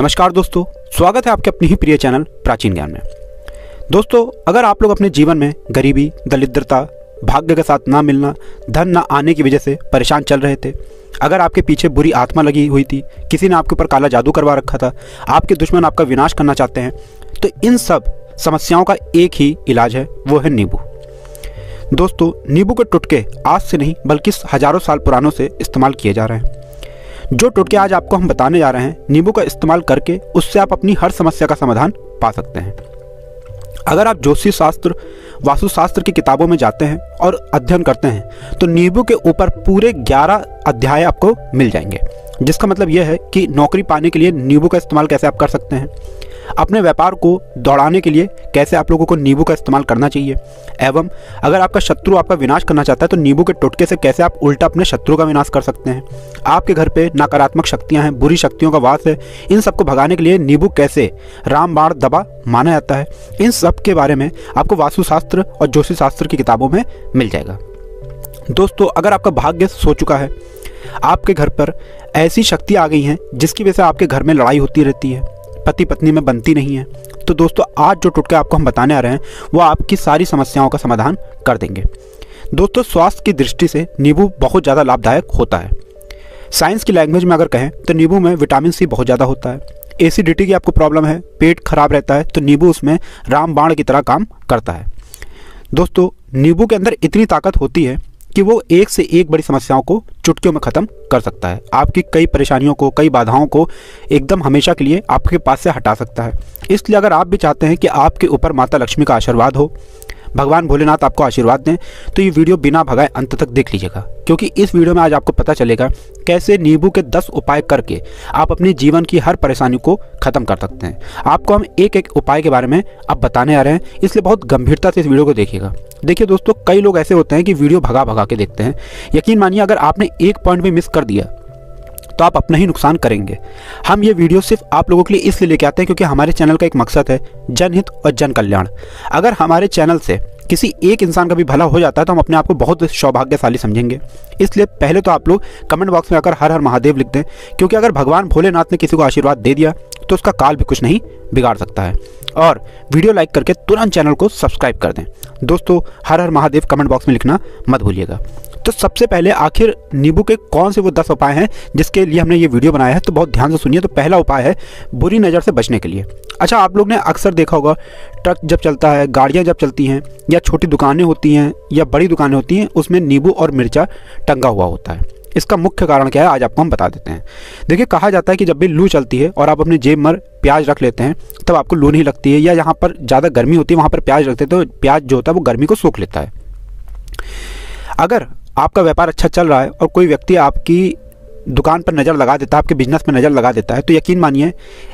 नमस्कार दोस्तों, स्वागत है आपके अपने ही प्रिय चैनल प्राचीन ज्ञान में। दोस्तों, अगर आप लोग अपने जीवन में गरीबी, दरिद्रता, भाग्य के साथ ना मिलना, धन ना आने की वजह से परेशान चल रहे थे, अगर आपके पीछे बुरी आत्मा लगी हुई थी, किसी ने आपके ऊपर काला जादू करवा रखा था, आपके दुश्मन आपका विनाश करना चाहते हैं, तो इन सब समस्याओं का एक ही इलाज है, वो है नींबू। दोस्तों, नींबू के टुटके आज से नहीं बल्कि हजारों साल पुरानों से इस्तेमाल किए जा रहे हैं। जो टुटके आज आपको हम बताने जा रहे हैं, नींबू का इस्तेमाल करके उससे आप अपनी हर समस्या का समाधान पा सकते हैं। अगर आप ज्योतिष शास्त्र, वास्तुशास्त्र की किताबों में जाते हैं और अध्ययन करते हैं तो नींबू के ऊपर पूरे 11 अध्याय आपको मिल जाएंगे, जिसका मतलब यह है कि नौकरी पाने के लिए नींबू का इस्तेमाल कैसे आप कर सकते हैं, अपने व्यापार को दौड़ाने के लिए कैसे आप लोगों को नींबू का इस्तेमाल करना चाहिए, एवं अगर आपका शत्रु आपका विनाश करना चाहता है तो नींबू के टुटके से कैसे आप उल्टा अपने शत्रु का विनाश कर सकते हैं। आपके घर पे नकारात्मक शक्तियां हैं, बुरी शक्तियों का वास है, इन सबको भगाने के लिए नींबू कैसे रामबाण दवा माना जाता है, इन सब के बारे में आपको वास्तुशास्त्र और ज्योतिष शास्त्र की किताबों में मिल जाएगा। दोस्तों, अगर आपका भाग्य सो चुका है, आपके घर पर ऐसी शक्ति आ गई हैं जिसकी वजह से आपके घर में लड़ाई होती रहती है, पति पत्नी में बनती नहीं है, तो दोस्तों आज जो टुटका आपको हम बताने आ रहे हैं वो आपकी सारी समस्याओं का समाधान कर देंगे। दोस्तों, स्वास्थ्य की दृष्टि से नींबू बहुत ज़्यादा लाभदायक होता है। साइंस की लैंग्वेज में अगर कहें तो नींबू में विटामिन सी बहुत ज़्यादा होता है। एसिडिटी की आपको प्रॉब्लम है, पेट खराब रहता है, तो नींबू उसमें रामबाण की तरह काम करता है। दोस्तों, नींबू के अंदर इतनी ताकत होती है कि वो एक से एक बड़ी समस्याओं को चुटकियों में ख़त्म कर सकता है। आपकी कई परेशानियों को, कई बाधाओं को एकदम हमेशा के लिए आपके पास से हटा सकता है। इसलिए अगर आप भी चाहते हैं कि आपके ऊपर माता लक्ष्मी का आशीर्वाद हो, भगवान भोलेनाथ आपको आशीर्वाद दें, तो ये वीडियो बिना भगाए अंत तक देख लीजिएगा, क्योंकि इस वीडियो में आज आपको पता चलेगा कैसे नींबू के 10 उपाय करके आप अपने जीवन की हर परेशानी को ख़त्म कर सकते हैं। आपको हम एक एक उपाय के बारे में अब बताने आ रहे हैं, इसलिए बहुत गंभीरता से इस वीडियो को देखिएगा। देखिए दोस्तों, कई लोग ऐसे होते हैं कि वीडियो भगा भगा के देखते हैं। यकीन मानिए, अगर आपने एक पॉइंट भी मिस कर दिया तो आप अपना ही नुकसान करेंगे। हम ये वीडियो सिर्फ आप लोगों के लिए इसलिए लेके आते हैं क्योंकि हमारे चैनल का एक मकसद है जनहित और जन कल्याण। अगर हमारे चैनल से किसी एक इंसान का भी भला हो जाता है तो हम अपने आप को बहुत सौभाग्यशाली समझेंगे। इसलिए पहले तो आप लोग कमेंट बॉक्स में आकर हर हर महादेव लिख दें, क्योंकि अगर भगवान भोलेनाथ ने किसी को आशीर्वाद दे दिया तो उसका काल भी कुछ नहीं बिगाड़ सकता है। और वीडियो लाइक करके तुरंत चैनल को सब्सक्राइब कर दें। दोस्तों, हर हर महादेव कमेंट बॉक्स में लिखना मत भूलिएगा। तो सबसे पहले आखिर नींबू के कौन से वो 10 उपाय हैं जिसके लिए हमने ये वीडियो बनाया है, तो बहुत ध्यान से सुनिए। तो पहला उपाय है बुरी नज़र से बचने के लिए। अच्छा, आप लोग ने अक्सर देखा होगा, ट्रक जब चलता है, गाड़ियाँ जब चलती हैं, या छोटी दुकानें होती हैं या बड़ी दुकानें होती हैं, उसमें नींबू और मिर्चा टंगा हुआ होता है। इसका मुख्य कारण क्या है आज आपको हम बता देते हैं। देखिए, कहा जाता है कि जब भी लू चलती है और आप अपनी जेब में प्याज रख लेते हैं तब आपको लू नहीं लगती है, या जहाँ पर ज़्यादा गर्मी होती है वहाँ पर प्याज रखते हैं तो प्याज जो होता है वो गर्मी को सोख लेता है। अगर आपका व्यापार अच्छा चल रहा है और कोई व्यक्ति आपकी दुकान पर नज़र लगा देता है, आपके बिजनेस में नज़र लगा देता है, तो यकीन मानिए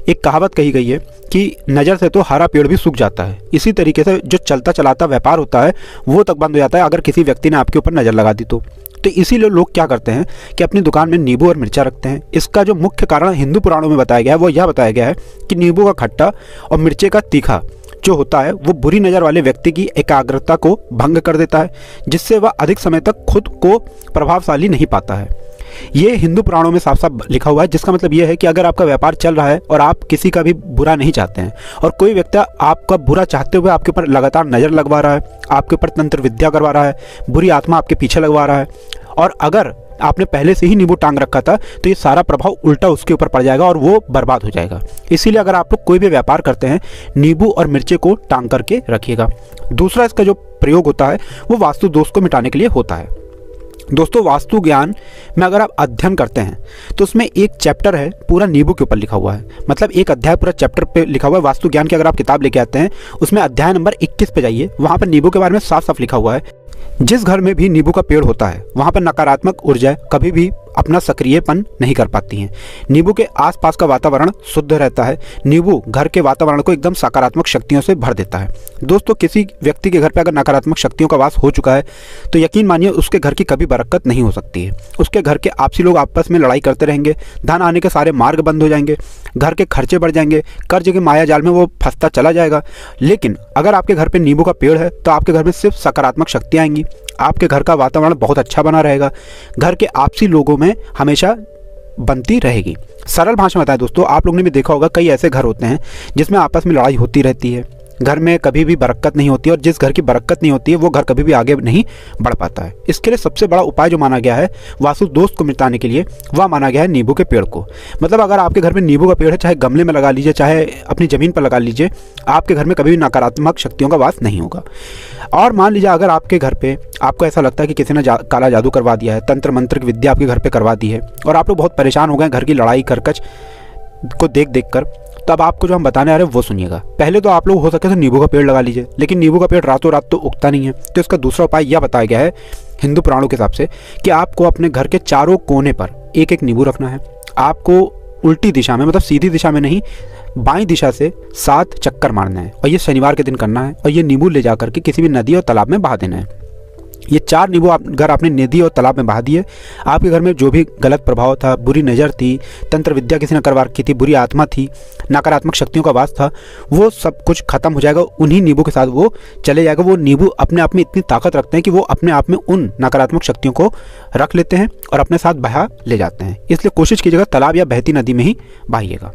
एक कहावत कही गई है कि नज़र से तो हरा पेड़ भी सूख जाता है। इसी तरीके से जो चलता चलाता व्यापार होता है वो तक बंद हो जाता है अगर किसी व्यक्ति ने आपके ऊपर नज़र लगा दी तो इसीलिए लोग क्या करते हैं कि अपनी दुकान में नींबू और मिर्चा रखते हैं। इसका जो मुख्य कारण हिंदू पुराणों में बताया गया है वो यह बताया गया है कि नींबू का खट्टा और मिर्चे का तीखा जो होता है वो बुरी नज़र वाले व्यक्ति की एकाग्रता को भंग कर देता है, जिससे वह अधिक समय तक खुद को प्रभावशाली नहीं पाता है। ये हिंदू पुराणों में साफ साफ लिखा हुआ है, जिसका मतलब ये है कि अगर आपका व्यापार चल रहा है और आप किसी का भी बुरा नहीं चाहते हैं और कोई व्यक्ति आपका बुरा चाहते हुए आपके ऊपर लगातार नज़र लगवा रहा है, आपके ऊपर तंत्र विद्या करवा रहा है, बुरी आत्मा आपके पीछे लगवा रहा है, और अगर आपने पहले से ही नींबू टांग रखा था तो ये सारा प्रभाव उल्टा उसके ऊपर पड़ जाएगा और वो बर्बाद हो जाएगा। इसीलिए अगर आप लोग कोई भी व्यापार करते हैं, नींबू और मिर्चे को टांग करके रखिएगा। दूसरा इसका जो प्रयोग होता है वो वास्तु दोष को मिटाने के लिए होता है। दोस्तों, वास्तु ज्ञान में अगर आप अध्ययन करते हैं तो उसमें एक चैप्टर है पूरा नींबू के ऊपर लिखा हुआ है, मतलब एक अध्याय पूरा चैप्टर पे लिखा हुआ है। वास्तु ज्ञान की अगर आप किताब लेके आते हैं उसमें अध्याय नंबर 21 पे जाइए, वहाँ पर नींबू के बारे में साफ साफ लिखा हुआ है। जिस घर में भी नींबू का पेड़ होता है वहाँ पर नकारात्मक ऊर्जा कभी भी अपना सक्रियपन नहीं कर पाती हैं। नींबू के आसपास का वातावरण शुद्ध रहता है। नींबू घर के वातावरण को एकदम सकारात्मक शक्तियों से भर देता है। दोस्तों, किसी व्यक्ति के घर पे अगर नकारात्मक शक्तियों का वास हो चुका है तो यकीन मानिए उसके घर की कभी बरकत नहीं हो सकती है। उसके घर के आपसी लोग आपस में लड़ाई करते रहेंगे, धन आने के सारे मार्ग बंद हो जाएंगे, घर के खर्चे बढ़ जाएंगे, कर्ज के माया जाल में वो फंसता चला जाएगा। लेकिन अगर आपके घर पे नींबू का पेड़ है तो आपके घर में सिर्फ सकारात्मक शक्तियाँ आएंगी, आपके घर का वातावरण बहुत अच्छा बना रहेगा, घर के आपसी लोगों में हमेशा बनती रहेगी। सरल भाषा में बताएं दोस्तों, आप लोगों ने भी देखा होगा कई ऐसे घर होते हैं जिसमें आपस में लड़ाई होती रहती है, घर में कभी भी बरकत नहीं होती है, और जिस घर की बरकत नहीं होती है वो घर कभी भी आगे नहीं बढ़ पाता है। इसके लिए सबसे बड़ा उपाय जो माना गया है वास्तु दोष को मिटाने के लिए, वह माना गया है नींबू के पेड़ को। मतलब अगर आपके घर में नींबू का पेड़ है, चाहे गमले में लगा लीजिए, चाहे अपनी ज़मीन पर लगा लीजिए, आपके घर में कभी भी नकारात्मक शक्तियों का वास नहीं होगा। और मान लीजिए अगर आपके घर पे आपको ऐसा लगता है कि किसी ने काला जादू करवा दिया है, तंत्र मंत्र की विद्या आपके घर पे करवा दी है, और आप लोग बहुत परेशान हो गए घर की लड़ाई करकच को देख देख कर, तब आपको जो हम बताने आ रहे हैं वो सुनिएगा। पहले तो आप लोग हो सके तो नींबू का पेड़ लगा लीजिए, लेकिन नींबू का पेड़ रातों रात तो उगता नहीं है। तो इसका दूसरा उपाय यह बताया गया है हिंदू पुराणों के हिसाब से कि आपको अपने घर के चारों कोने पर एक एक नींबू रखना है। आपको उल्टी दिशा में, मतलब सीधी दिशा में नहीं, बाईं दिशा से 7 चक्कर मारना है, और ये शनिवार के दिन करना है। और ये नींबू ले जाकर के किसी भी नदी और तालाब में बहा देना है। ये 4 नींबू अगर आपने नदी और तालाब में बहा दिए, आपके घर में जो भी गलत प्रभाव था, बुरी नज़र थी, तंत्र विद्या किसी ने करवा रखी थी, बुरी आत्मा थी, नकारात्मक शक्तियों का वास था, वो सब कुछ खत्म हो जाएगा। उन्हीं नींबू के साथ वो चले जाएगा। वो नींबू अपने आप में इतनी ताकत रखते हैं कि वो अपने आप में उन नकारात्मक शक्तियों को रख लेते हैं और अपने साथ बहा ले जाते हैं। इसलिए कोशिश कीजिएगा तालाब या बहती नदी में ही बहाइएगा।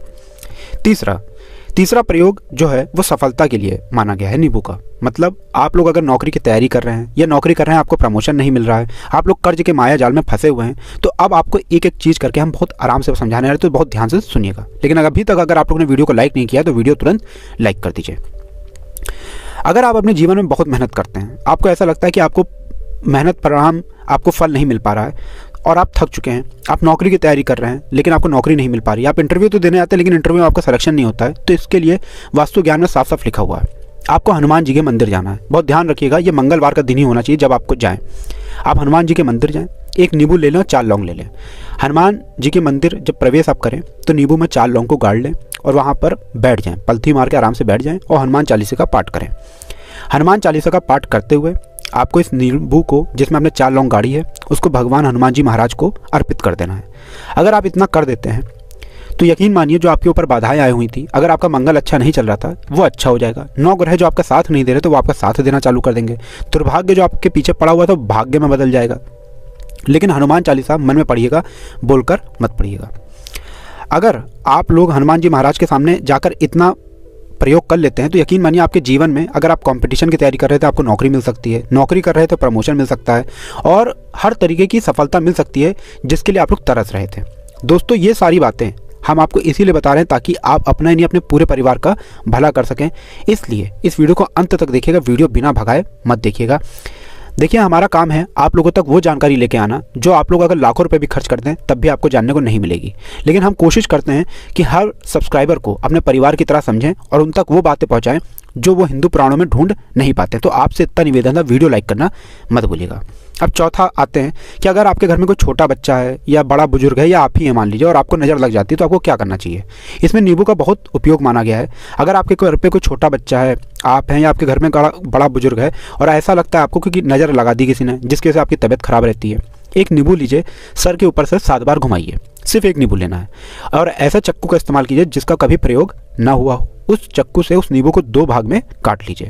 तीसरा प्रयोग जो है वो सफलता के लिए माना गया है नींबू का। मतलब आप लोग अगर नौकरी की तैयारी कर रहे हैं या नौकरी कर रहे हैं, आपको प्रमोशन नहीं मिल रहा है, आप लोग कर्ज के माया जाल में फंसे हुए हैं, तो अब आपको एक एक चीज़ करके हम बहुत आराम से समझाने रहे, तो बहुत ध्यान से सुनिएगा। लेकिन अभी तक अगर आप लोगों ने वीडियो को लाइक नहीं किया तो वीडियो तुरंत लाइक कर दीजिए। अगर आप अपने जीवन में बहुत मेहनत करते हैं, आपको ऐसा लगता है कि आपको मेहनत परिणाम आपको फल नहीं मिल पा रहा है और आप थक चुके हैं, आप नौकरी की तैयारी कर रहे हैं लेकिन आपको नौकरी नहीं मिल पा रही, आप इंटरव्यू तो देने आते हैं लेकिन इंटरव्यू में आपका सिलेक्शन नहीं होता है, तो इसके लिए वास्तु ज्ञान में साफ साफ लिखा हुआ है आपको हनुमान जी के मंदिर जाना है। बहुत ध्यान रखिएगा, ये मंगलवार का दिन ही होना चाहिए जब आपको जाएं। आप हनुमान जी के मंदिर जाएं, एक नींबू ले लें और 4 लौंग ले लें। हनुमान जी के मंदिर जब प्रवेश आप करें तो नींबू में 4 लौंग को गाड़ लें और वहाँ पर बैठ जाएं, पलथी मार के आराम से बैठ जाएं और हनुमान चालीसा का पाठ करें। हनुमान चालीसा का पाठ करते हुए आपको इस नींबू को, जिसमें आपने 4 लौंग गाड़ी है, उसको भगवान हनुमान जी महाराज को अर्पित कर देना है। अगर आप इतना कर देते हैं तो यकीन मानिए जो आपके ऊपर बाधाएं आई हुई थी, अगर आपका मंगल अच्छा नहीं चल रहा था वो अच्छा हो जाएगा। 9 ग्रह जो आपका साथ नहीं दे रहे तो वो आपका साथ देना चालू कर देंगे। दुर्भाग्य जो आपके पीछे पड़ा हुआ था भाग्य में बदल जाएगा। लेकिन हनुमान चालीसा मन में पढ़िएगा, बोलकर मत पढ़िएगा। अगर आप लोग हनुमान जी महाराज के सामने जाकर इतना प्रयोग कर लेते हैं तो यकीन मानिए आपके जीवन में, अगर आप कंपटीशन की तैयारी कर रहे थे आपको नौकरी मिल सकती है, नौकरी कर रहे थे तो प्रमोशन मिल सकता है और हर तरीके की सफलता मिल सकती है जिसके लिए आप लोग तरस रहे थे। दोस्तों ये सारी बातें हम आपको इसीलिए बता रहे हैं ताकि आप अपना ही नहीं अपने पूरे परिवार का भला कर सकें। इसलिए इस वीडियो को अंत तक देखिएगा, वीडियो बिना भगाए मत देखिएगा। देखिए हमारा काम है आप लोगों तक वो जानकारी लेके आना जो आप लोग अगर लाखों रुपए भी खर्च करते हैं तब भी आपको जानने को नहीं मिलेगी। लेकिन हम कोशिश करते हैं कि हर सब्सक्राइबर को अपने परिवार की तरह समझें और उन तक वो बातें पहुंचाएं जो वो हिंदू पुराणों में ढूंढ नहीं पाते। तो आपसे इतना निवेदन था, वीडियो लाइक करना मत भूलिएगा। अब चौथा आते हैं कि अगर आपके घर में कोई छोटा बच्चा है या बड़ा बुजुर्ग है या आप ही है मान लीजिए और आपको नज़र लग जाती है तो आपको क्या करना चाहिए। इसमें नींबू का बहुत उपयोग माना गया है। अगर आपके घर पे कोई छोटा बच्चा है, आप हैं या आपके घर में बड़ा बुजुर्ग है और ऐसा लगता है आपको कि नज़र लगा दी किसी ने जिसकी वजह से आपकी तबीयत खराब रहती है, एक नींबू लीजिए, सर के ऊपर से 7 बार घुमाइए। सिर्फ एक नींबू लेना है और ऐसा चक्कू का इस्तेमाल कीजिए जिसका कभी प्रयोग ना हुआ हो। उस चक्कू से उस नींबू को 2 भाग में काट लीजिए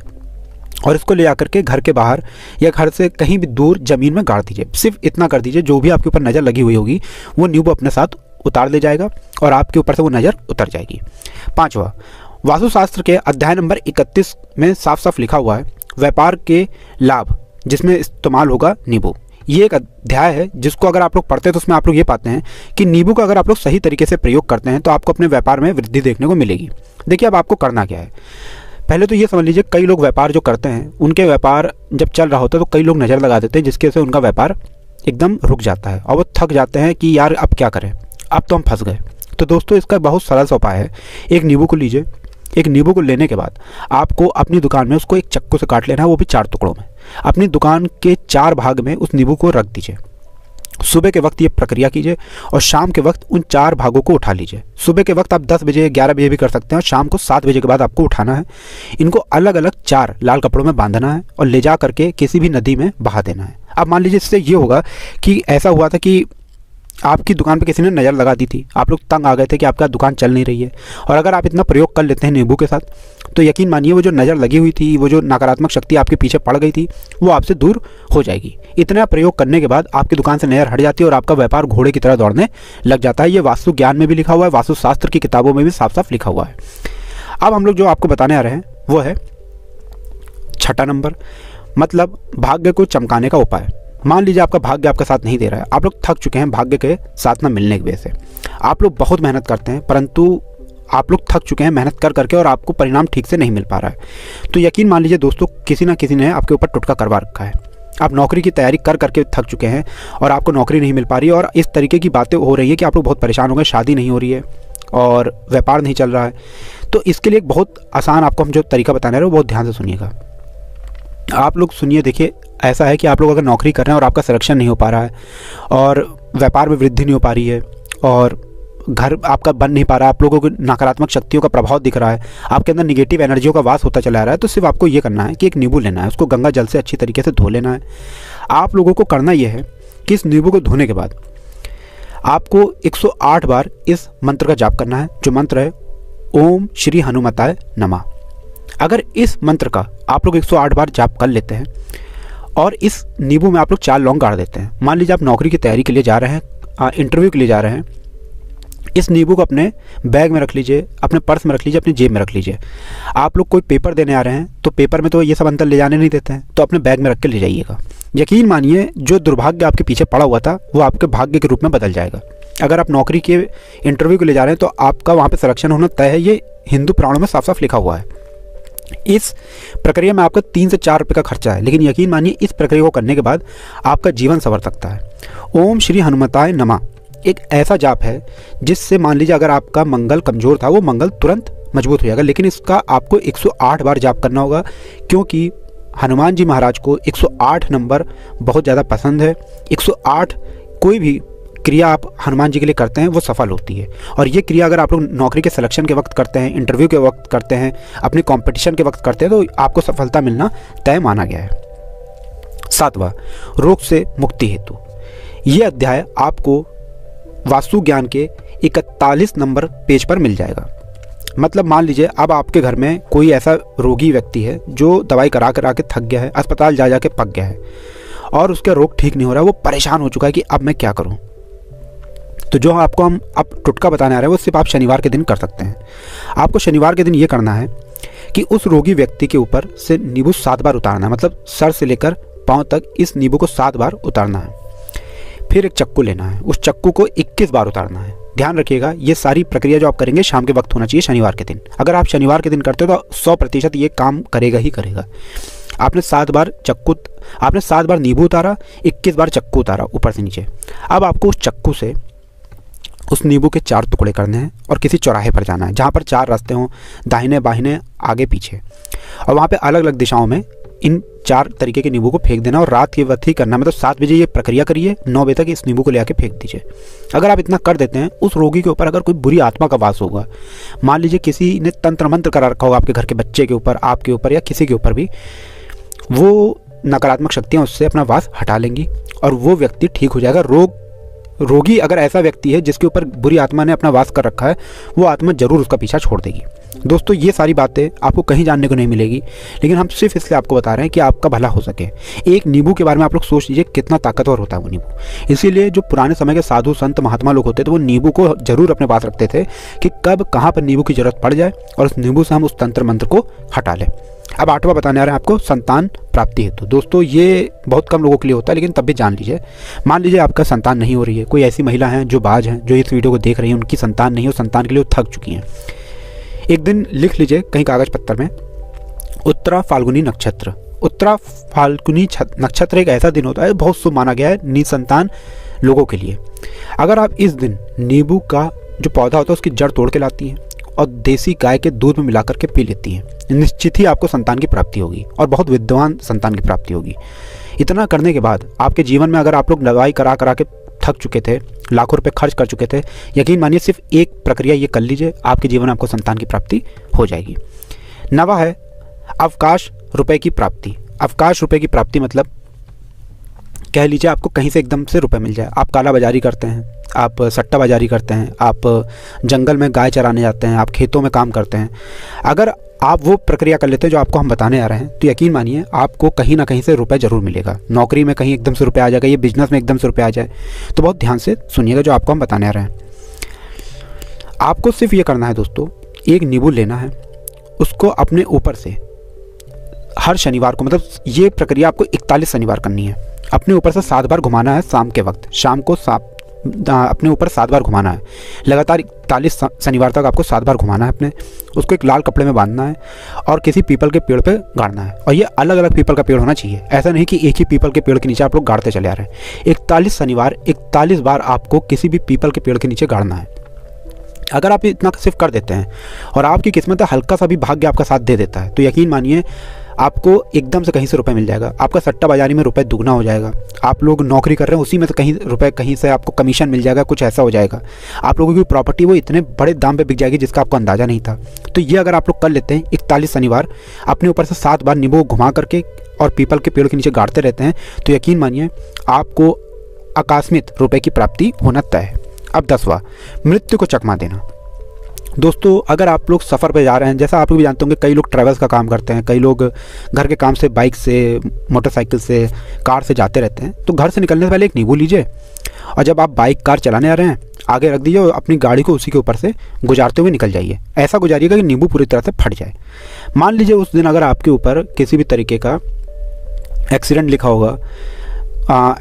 और इसको ले आकर के घर के बाहर या घर से कहीं भी दूर ज़मीन में गाड़ दीजिए। सिर्फ इतना कर दीजिए, जो भी आपके ऊपर नज़र लगी हुई होगी वो नींबू अपने साथ उतार ले जाएगा और आपके ऊपर से वो नज़र उतर जाएगी। 5वां, वास्तुशास्त्र के अध्याय नंबर 31 में साफ साफ लिखा हुआ है व्यापार के लाभ जिसमें इस्तेमाल होगा नींबू। ये एक अध्याय है जिसको अगर आप लोग पढ़ते हैं तो उसमें आप लोग ये पाते हैं कि नींबू का अगर आप लोग सही तरीके से प्रयोग करते हैं तो आपको अपने व्यापार में वृद्धि देखने को मिलेगी। देखिए अब आपको करना क्या है, पहले तो ये समझ लीजिए कई लोग व्यापार जो करते हैं उनके व्यापार जब चल रहा होता है तो कई लोग नज़र लगा देते हैं जिसकी वजह से उनका व्यापार एकदम रुक जाता है और वो थक जाते हैं कि यार अब क्या करें, अब तो हम फंस गए। तो दोस्तों इसका बहुत सरल सा उपाय है, एक नींबू को लीजिए। एक नींबू को लेने के बाद आपको अपनी दुकान में उसको एक चक्कू से काट लेना है, वो भी 4 टुकड़ों में। अपनी दुकान के 4 भाग में उस नींबू को रख दीजिए। सुबह के वक्त ये प्रक्रिया कीजिए और शाम के वक्त उन 4 भागों को उठा लीजिए। सुबह के वक्त आप 10 बजे 11 बजे भी कर सकते हैं और शाम को 7 बजे के बाद आपको उठाना है। इनको अलग अलग 4 लाल कपड़ों में बांधना है और ले जा करके किसी भी नदी में बहा देना है। अब मान लीजिए इससे ये होगा कि ऐसा हुआ था कि आपकी दुकान पे किसी ने नज़र लगा दी थी, आप लोग तंग आ गए थे कि आपका दुकान चल नहीं रही है, और अगर आप इतना प्रयोग कर लेते हैं नींबू के साथ, तो यकीन मानिए वो जो नज़र लगी हुई थी, वो जो नकारात्मक शक्ति आपके पीछे पड़ गई थी, वो आपसे दूर हो जाएगी। इतना प्रयोग करने के बाद आपकी दुकान से नज़र हट जाती है और आपका व्यापार घोड़े की तरह दौड़ने लग जाता है। ये वास्तु ज्ञान में भी लिखा हुआ है, वास्तुशास्त्र की किताबों में भी साफ साफ लिखा हुआ है। अब हम लोग जो आपको बताने आ रहे हैं वो है छठा नंबर, मतलब भाग्य को चमकाने का उपाय। मान लीजिए आपका भाग्य आपका साथ नहीं दे रहा है, आप लोग थक चुके हैं भाग्य के साथ ना मिलने की वजह से। आप लोग बहुत मेहनत करते हैं परंतु आप लोग थक चुके हैं मेहनत कर करके और आपको परिणाम ठीक से नहीं मिल पा रहा है। तो यकीन मान लीजिए दोस्तों, किसी ना किसी ने आपके ऊपर टुटका करवा रखा है। आप नौकरी की तैयारी कर करके थक चुके हैं और आपको नौकरी नहीं मिल पा रही है, और इस तरीके की बातें हो रही है कि आप लोग बहुत परेशान हो गए, शादी नहीं हो रही है और व्यापार नहीं चल रहा है। तो इसके लिए एक बहुत आसान आपको हम जो तरीका बताने रहे हैं वो बहुत ध्यान से सुनिएगा। आप लोग सुनिए, देखिए ऐसा है कि आप लोग अगर नौकरी कर रहे हैं और आपका सिलेक्शन नहीं हो पा रहा है और व्यापार में वृद्धि नहीं हो पा रही है और घर आपका बन नहीं पा रहा है, आप लोगों को नकारात्मक शक्तियों का प्रभाव दिख रहा है, आपके अंदर निगेटिव एनर्जियों का वास होता चला आ रहा है, तो सिर्फ आपको ये करना है कि एक नींबू लेना है, उसको गंगा जल से अच्छी तरीके से धो लेना है। आप लोगों को करना यह है कि इस नींबू को धोने के बाद आपको 108 बार इस मंत्र का जाप करना है, जो मंत्र है ओम श्री हनुमताय नमः। अगर इस मंत्र का आप लोग 108 बार जाप कर लेते हैं और इस नींबू में आप लोग 4 लौंग गाड़ देते हैं, मान लीजिए आप नौकरी की तैयारी के लिए जा रहे हैं, इंटरव्यू के लिए जा रहे हैं, इस नींबू को अपने बैग में रख लीजिए, अपने पर्स में रख लीजिए, अपनी जेब में रख लीजिए। आप लोग कोई पेपर देने आ रहे हैं तो पेपर में तो ये सब अंदर ले जाने नहीं देते हैं, तो अपने बैग में रख के ले जाइएगा। यकीन मानिए जो दुर्भाग्य आपके पीछे पड़ा हुआ था वो आपके भाग्य के रूप में बदल जाएगा। अगर आप नौकरी के इंटरव्यू के लिए जा रहे हैं तो आपका वहाँ पर सिलेक्शन होना तय है, ये हिंदू पुराणों में साफ साफ लिखा हुआ है। इस प्रक्रिया में आपका 3 से 4 रुपये का खर्चा है, लेकिन यकीन मानिए इस प्रक्रिया को करने के बाद आपका जीवन संवर सकता है। ओम श्री हनुमताय नमः एक ऐसा जाप है जिससे मान लीजिए अगर आपका मंगल कमज़ोर था वो मंगल तुरंत मजबूत हो जाएगा, लेकिन इसका आपको 108 बार जाप करना होगा, क्योंकि हनुमान जी महाराज को 108 नंबर बहुत ज़्यादा पसंद है। 108 कोई भी क्रिया आप हनुमान जी के लिए करते हैं वो सफल होती है, और ये क्रिया अगर आप लोग नौकरी के सिलेक्शन के वक्त करते हैं, इंटरव्यू के वक्त करते हैं, अपने कंपटीशन के वक्त करते हैं, तो आपको सफलता मिलना तय माना गया है। 7वां, रोग से मुक्ति हेतु। ये अध्याय आपको वास्तु ज्ञान के 41 नंबर पेज पर मिल जाएगा। मतलब मान लीजिए अब आपके घर में कोई ऐसा रोगी व्यक्ति है जो दवाई करा करा के थक गया है, अस्पताल जा के पक गया है और उसका रोग ठीक नहीं हो रहा है, वो परेशान हो चुका है कि अब मैं क्या करूं। तो जो आपको हम अब टुटका बताने आ रहे हैं वो सिर्फ आप शनिवार के दिन कर सकते हैं। आपको शनिवार के दिन ये करना है कि उस रोगी व्यक्ति के ऊपर से नींबू 7 बार उतारना है, मतलब सर से लेकर पाँव तक इस नींबू को 7 बार उतारना है। फिर एक चक्कू लेना है, उस चक्कू को 21 बार उतारना है। ध्यान रखिएगा ये सारी प्रक्रिया जो आप करेंगे शाम के वक्त होना चाहिए, शनिवार के दिन। अगर आप शनिवार के दिन करते हो तो 100% ये काम करेगा ही करेगा। आपने 7 बार नींबू उतारा, 21 बार चक्कू उतारा ऊपर से नीचे। अब आपको उस चक्कू से उस नींबू के 4 टुकड़े करने हैं और किसी चौराहे पर जाना है जहाँ पर 4 रास्ते हों, दाहिने बाहिने आगे पीछे, और वहाँ पे अलग अलग दिशाओं में इन 4 तरीके के नींबू को फेंक देना और रात के वक्त ही करना। मतलब 7 बजे ये प्रक्रिया करिए, 9 बजे तक इस नींबू को ले आके फेंक दीजिए। अगर आप इतना कर देते हैं, उस रोगी के ऊपर अगर कोई बुरी आत्मा का वास होगा, मान लीजिए किसी ने तंत्र मंत्र करा रखा होगा आपके घर के बच्चे के ऊपर, आपके ऊपर या किसी के ऊपर भी, वो नकारात्मक शक्तियाँ उससे अपना वास हटा लेंगी और वो व्यक्ति ठीक हो जाएगा। रोगी अगर ऐसा व्यक्ति है जिसके ऊपर बुरी आत्मा ने अपना वास कर रखा है, वो आत्मा जरूर उसका पीछा छोड़ देगी। दोस्तों ये सारी बातें आपको कहीं जानने को नहीं मिलेगी, लेकिन हम सिर्फ इसलिए आपको बता रहे हैं कि आपका भला हो सके। एक नींबू के बारे में आप लोग सोच लीजिए कितना ताकतवर होता है वो नींबू। इसीलिए जो पुराने समय के साधु संत महात्मा लोग होते थे वो नींबू को जरूर अपने पास रखते थे कि कब कहाँ पर नींबू की जरूरत पड़ जाए और उस नींबू से हम उस तंत्र मंत्र को हटा लें। अब 8वां बताने आ रहे हैं आपको संतान प्राप्ति हेतु। दोस्तों ये बहुत कम लोगों के लिए होता है, लेकिन तब भी जान लीजिए। मान लीजिए आपका संतान नहीं हो रही है, कोई ऐसी महिला है जो बाज हैं, जो इस वीडियो को देख रही हैं, उनकी संतान नहीं हो, संतान के लिए वो थक चुकी हैं। एक दिन लिख लीजिए कहीं कागज पत्तर में, उत्तरा फाल्गुनी नक्षत्र। उत्तरा फाल्गुनी नक्षत्र एक ऐसा दिन होता है बहुत शुभ माना गया है निसंतान लोगों के लिए। अगर आप इस दिन नींबू का जो पौधा होता है उसकी जड़ तोड़ के लाती हैं और देसी गाय के दूध में मिलाकर के पी लेती हैं, निश्चित ही आपको संतान की प्राप्ति होगी और बहुत विद्वान संतान की प्राप्ति होगी। इतना करने के बाद आपके जीवन में अगर आप लोग दवाई करा करा के थक चुके थे, लाखों रुपए खर्च कर चुके थे, यकीन मानिए सिर्फ एक प्रक्रिया ये कर लीजिए, आपके जीवन में आपको संतान की प्राप्ति हो जाएगी। 9वां है अवकाश रुपए की प्राप्ति। अवकाश रुपए की प्राप्ति मतलब कह लीजिए आपको कहीं से एकदम से रुपए मिल जाए। आप काला बाजारी करते हैं, आप सट्टाबाजारी करते हैं, आप जंगल में गाय चराने जाते हैं, आप खेतों में काम करते हैं, अगर आप वो प्रक्रिया कर लेते हैं जो आपको हम बताने आ रहे हैं, तो यकीन मानिए आपको कहीं ना कहीं से रुपए ज़रूर मिलेगा। नौकरी में कहीं एकदम से रुपए आ जाएगा, ये बिजनेस में एकदम से रुपए आ जाए, तो बहुत ध्यान से सुनिएगा जो आपको हम बताने आ रहे हैं। आपको सिर्फ ये करना है दोस्तों, एक नींबू लेना है, उसको अपने ऊपर से हर शनिवार को, मतलब ये प्रक्रिया आपको 41 शनिवार करनी है, अपने ऊपर से 7 बार घुमाना है। शाम के वक्त, शाम को अपने ऊपर 7 बार घुमाना है। लगातार 41 शनिवार तक आपको 7 बार घुमाना है अपने। उसको एक लाल कपड़े में बांधना है और किसी पीपल के पेड़ पे गाड़ना है। और ये अलग अलग पीपल का पेड़ होना चाहिए, ऐसा नहीं कि एक ही पीपल के पेड़ के नीचे आप लोग गाड़ते चले आ रहे हैं। 41 शनिवार 41 बार आपको किसी भी पीपल के पेड़ के नीचे गाड़ना है। अगर आप इतना सिर्फ कर देते हैं और आपकी किस्मत है हल्का सा भी भाग्य आपका साथ दे देता है, तो यकीन मानिए आपको एकदम से कहीं से रुपए मिल जाएगा। आपका सट्टा बाजारी में रुपए दुगना हो जाएगा। आप लोग नौकरी कर रहे हैं, उसी में से कहीं रुपए, कहीं से आपको कमीशन मिल जाएगा, कुछ ऐसा हो जाएगा। आप लोगों की प्रॉपर्टी वो इतने बड़े दाम पे बिक जाएगी जिसका आपको अंदाज़ा नहीं था। तो ये अगर आप लोग कर लेते हैं 41 शनिवार, अपने ऊपर से 7 बार नींबू घुमा करके और पीपल के पेड़ के नीचे गाड़ते रहते हैं, तो यकीन मानिए आपको आकस्मिक रुपये की प्राप्ति होना तय है। अब 10वां, मृत्यु को चकमा देना। दोस्तों अगर आप लोग सफ़र पे जा रहे हैं, जैसा आप लोग भी जानते होंगे, कई लोग ट्रैवल्स का काम करते हैं, कई लोग घर के काम से बाइक से, मोटरसाइकिल से, कार से जाते रहते हैं, तो घर से निकलने से पहले एक नींबू लीजिए और जब आप बाइक कार चलाने आ रहे हैं आगे रख दीजिए और अपनी गाड़ी को उसी के ऊपर से गुजारते हुए निकल जाइए। ऐसा गुजारिएगा कि नींबू पूरी तरह से फट जाए। मान लीजिए उस दिन अगर आपके ऊपर किसी भी तरीके का एक्सीडेंट लिखा होगा,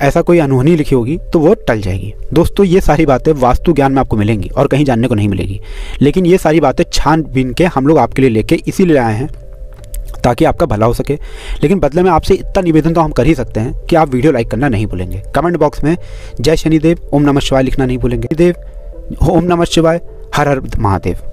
ऐसा कोई अनहोनी लिखी होगी, तो वो टल जाएगी। दोस्तों ये सारी बातें वास्तु ज्ञान में आपको मिलेंगी और कहीं जानने को नहीं मिलेगी, लेकिन ये सारी बातें छानबीन के हम लोग आपके लिए लेके इसीलिए आए हैं ताकि आपका भला हो सके। लेकिन बदले में आपसे इतना निवेदन तो हम कर ही सकते हैं कि आप वीडियो लाइक करना नहीं भूलेंगे। कमेंट बॉक्स में जय शनिदेव, ओम नमः शिवाय लिखना नहीं भूलेंगे। देव, ओम नमः शिवाय, हर हर महादेव।